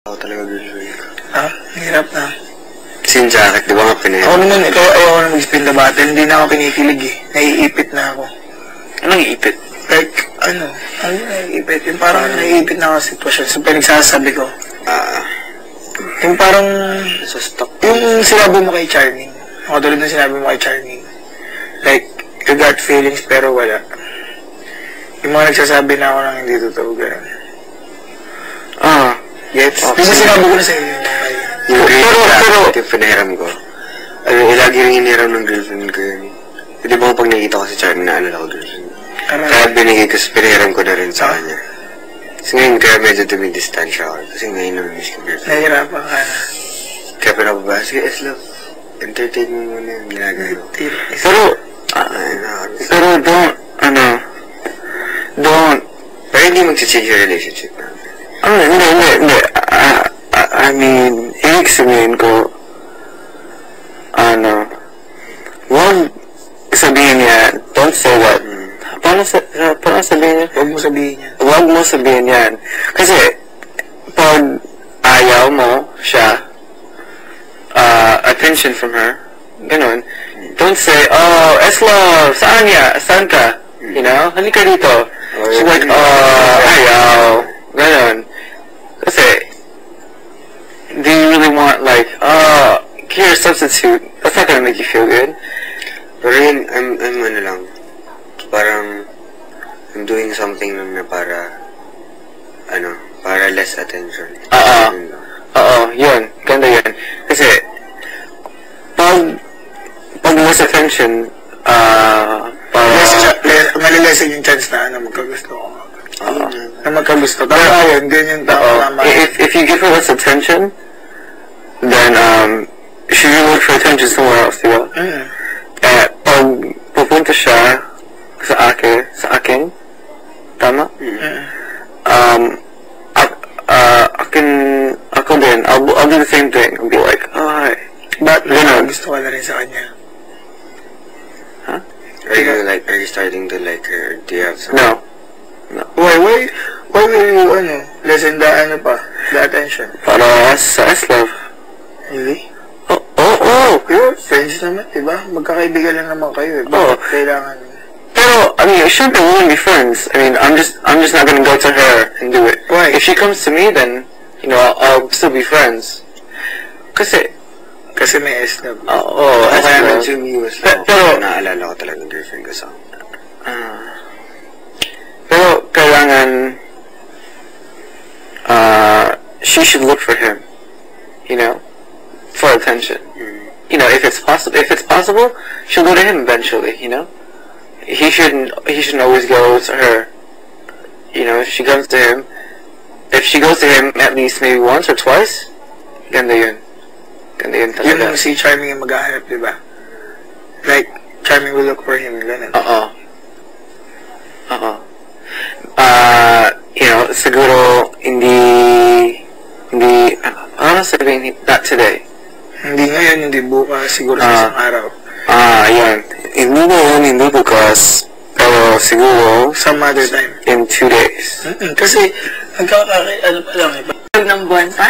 Ako talaga girlfriend ko. Ha? Hirap na. Kasi yung jacket, di ba nga pinaya? Ako naman, ikaw ayaw ko na mag-spin the battle. Hindi na ako kinikilig eh. Naiipit na ako. Anong ipit? Like, ano naiipit? Yung parang naiipit na ako sa sitwasyon. So, pinagsasabi ko. Yung parang, Sa stock. yung sinabi mo kay Charming. Ako tulad ng sinabi mo kay Charming. Like, you got feelings pero wala. Yung mga nagsasabi na ako ng hindi totoo, gano'n. Gets? Kasi sinabi ko na sa inyo. Yung jacket, yung pinahiram ko. Lagi rin hiniram ng girlfriend ko yun. Di ba pag nakikita ko si Charming, naalala ko girlfriend. Kaya binigay ko, pinahiram ko na rin sa kanya. Kasi ngayon, kaya medyo tumidistansya ako. Kasi ngayon namiss ko girlfriend. Nahihirapan ka na. Kaya pinapaba, sige, S-Love. Entertain mo muna yung ginagawa. Pero don't, pero hindi mag-change yung relationship na. Hindi. I mean, ibig sabihin ko, huwag sabihin niya, don't say that. Paano sabihin niya? Huwag mo sabihin yan. Huwag mo sabihin yan. Kasi, pag ayaw mo siya, attention from her, ganun, don't say, oh, S-Love, saan niya? Saan ka? You know? Halika dito. She's like, ayaw. Ganun. Kasi, do you really want, like, here, substitute? That's not gonna make you feel good. Pero yun, I'm parang, I'm doing something lang na para less attention. Yun. Ganda yun. Kasi, pag less attention, malilesen yung chance na magkagusto ko. Na magkagusto. Tama yun, ganyan tama. If you give her less attention, then, she will look for attention somewhere else, diba? Pag pupunta siya sa akin, tama? Ako din, I'll do the same thing. I'll be like, hi. But, gusto ka na rin sa kanya. Huh? Are you starting to like her? Do you have some? No. Why will you, lessen the attention? Para sa S-Love. Really? Oh. You're friends naman, diba? Magkakaibigan lang naman kayo, eh. Kailangan. Pero, I mean, shouldn't we wouldn't be friends? I mean, I'm just not gonna go to her and do it. Why? If she comes to me, then, I'll still be friends. Kasi may S-Love. Kaya nag-sumiwas lang. Pero, naalala ko talaga ng girlfriend ko sa pero, kailangan, she should look for him, for attention. If it's possible, she'll go to him eventually, He shouldn't always go to her. If she goes to him at least maybe once or twice, ganda yun talaga. Yung si Charming yung mag-ahanap, diba? Like, Charming will look for him, ganun. Siguro, ano sabihin, not today. Hindi ngayon, hindi bukas, siguro sa isang araw. Yan. Hindi ngayon, hindi bukas, pero siguro, some other time. In 2 days. Kasi, ano pa lang, ng buwan pa.